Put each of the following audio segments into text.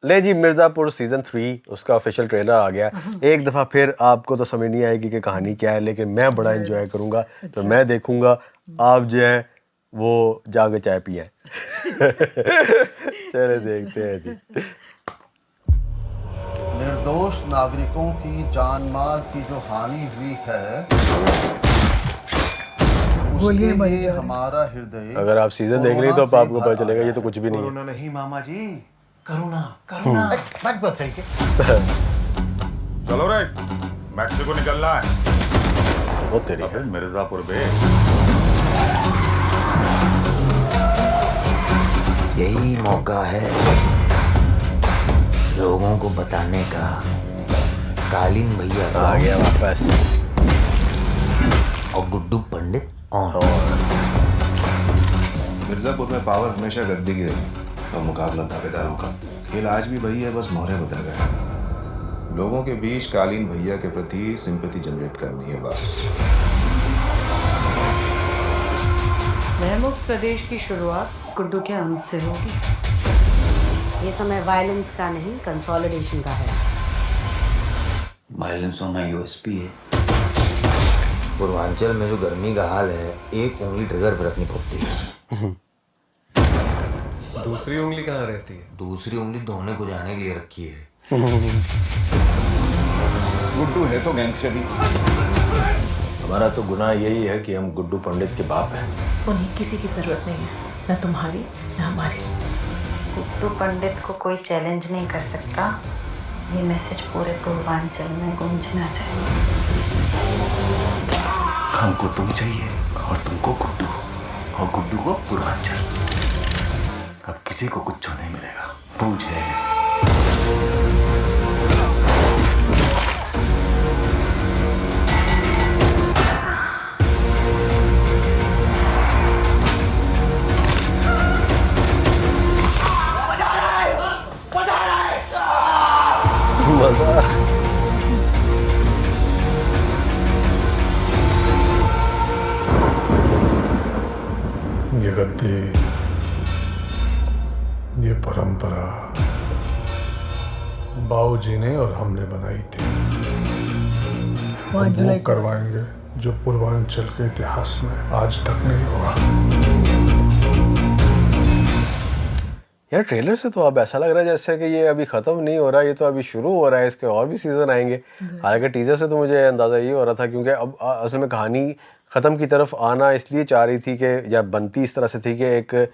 ले जी मिर्ज़ापुर सीज़न 3 उसका official trailer आ गया। एक दफ़ा फिर आपको तो समझ नहीं आएगी कि कहानी क्या है, लेकिन मैं बड़ा एंजॉय करूँगा। तो मैं देखूँगा, आप जो है वो जाके चाय पिए। चले देखते हैं जी। निर्दोष नागरिकों की जान माल की जो हानि हुई है, उसके लिए हमारा हृदय अगर आप सीज़न देख रहे हैं तो अब आपको पता चलेगा ये तो कुछ भी नहीं है। कोरोना नहीं मामा जी, करुणा करुणा। मत बोल सही के। चलो रे, मैक्सिको निकलना है। वो तेरी है। मिर्जापुर बे। यही मौका है लोगों को बताने का। कालीन भैया आ गया वापस। और गुड्डू पंडित ऑन। मिर्जापुर में पावर हमेशा गद्दी की रही, तो मुकाबला दावेदारों का। खेल आज भी वही है, बस मोहरे बदल गए। लोगों के बीच कालीन भैया के प्रति सिंपैथी जनरेट करनी है बस। महमुक्त प्रदेश की शुरुआत गुड्डू के अंत से होगी। ये समय वायलेंस का नहीं, कंसोलिडेशन का है। वायलेंस होना यूएसपी है। पूर्वांचल में जो गर्मी का हाल है, एक उंगली ट्रिगर पर रखनी पड़ती है। दूसरी उंगली कहाँ रहती है? दूसरी उंगली धोने को जाने के लिए रखी है। गुड्डू है तो गैंगस्टर ही। हमारा तो गुनाह यही है कि हम गुड्डू पंडित के बाप हैं। उन्हें किसी की जरूरत नहीं है, न तुम्हारी न हमारी। गुड्डू पंडित को कोई चैलेंज नहीं कर सकता। ये मैसेज पूरे पूर्वांचल में गूंजना चाहिए। हमको तुम चाहिए और तुमको गुड्डू, और गुड्डू को पूर्वांचल। अब किसी को कुछ नहीं मिलेगा, पूछे। ये गद्दी, ये परंपरा बाबूजी ने और हमने बनाई थी। अब वो करवाएंगे जो पूर्वांचल के इतिहास में आज तक नहीं हुआ। यार ट्रेलर से तो अब ऐसा लग रहा है जैसे कि ये अभी ख़त्म नहीं हो रहा, ये तो अभी शुरू हो रहा है, इसके और भी सीज़न आएंगे। हालांकि टीजर से तो मुझे अंदाज़ा ये हो रहा था, क्योंकि अब असल में कहानी ख़त्म की तरफ आना इसलिए चाह रही थी कि, या बनती इस तरह से थी कि एक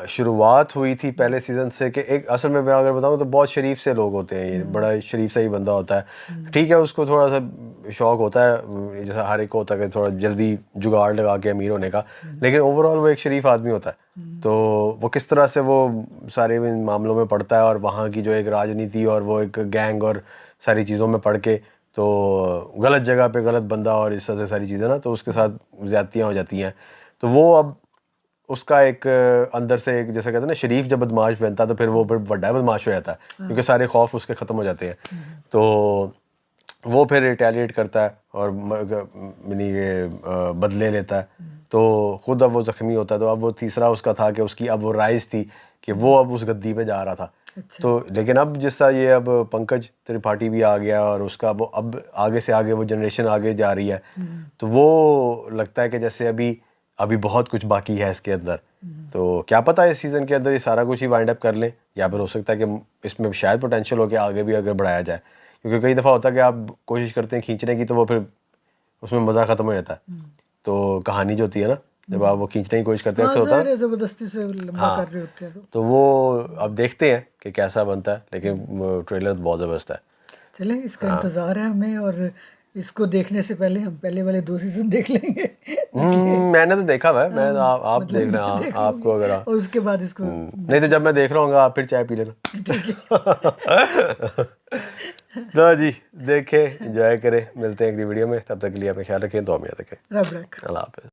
शुरुआत हुई थी पहले सीज़न से कि एक, असल में मैं अगर बताऊं तो बहुत शरीफ से लोग होते हैं, ये बड़ा शरीफ सा ही बंदा होता है। ठीक है, उसको थोड़ा सा शौक़ होता है, जैसा हर एक को होता है कि थोड़ा जल्दी जुगाड़ लगा के अमीर होने का, लेकिन ओवरऑल वो एक शरीफ आदमी होता है। तो वो किस तरह से वो सारे इन मामलों में पड़ता है, और वहाँ की जो एक राजनीति और वो एक गैंग और सारी चीज़ों में पढ़ के तो गलत जगह पे गलत बंदा और इस तरह से सारी चीज़ें ना, तो उसके साथ ज़्यादतियाँ हो जाती हैं। तो वो अब उसका एक अंदर से एक, जैसे कहते हैं ना, शरीफ जब बदमाश बनता है तो फिर वो बड़ा बदमाश हो जाता है, क्योंकि सारे खौफ उसके ख़त्म हो जाते हैं। तो वो फिर रिटेलिएट करता है और ये बदले लेता है। तो खुद अब वो ज़ख्मी होता है। तो अब वो तीसरा उसका था कि उसकी अब वो राइज थी कि वो अब उस गद्दी पे जा रहा था। तो लेकिन अब जिस तरह ये अब पंकज त्रिपाठी भी आ गया और उसका वो अब आगे से आगे वो जनरेशन आगे जा रही है, तो वो लगता है कि जैसे अभी बहुत कुछ बाकी है इसके अंदर। तो क्या पता इस सीज़न के अंदर ये सारा कुछ ही वाइंड अप कर लें, या फिर हो सकता है कि इसमें शायद पोटेंशियल हो कि आगे भी अगर बढ़ाया जाए, क्योंकि कई दफ़ा होता है कि आप कोशिश करते हैं खींचने की तो वो फिर उसमें मज़ा ख़त्म हो जाता है। तो कहानी जो होती है ना, जब आप वो खींचने की कोशिश करते हैं, अक्सर होता है जबरदस्ती से लंबा कर रहे होते हैं। तो वो अब देखते हैं कि कैसा बनता है, लेकिन ट्रेलर बहुत ज़बरदस्त है। चलें, इसका इंतज़ार है हमें, और इसको देखने से पहले हम पहले वाले 2 सीज़न देख लेंगे। मैंने तो देखा हुआ है, मैं आप देख लें, आपको अगर और उसके बाद इसको नहीं तो जब मैं देख रहा हूँ आप फिर चाय पी लेना। लो जी, देखें, एंजॉय करें, मिलते हैं अगली वीडियो में, तब तक के लिए अपना ख्याल रखें, दुआ में याद रखें। रब रख। अल्लाह हाफ़िज़।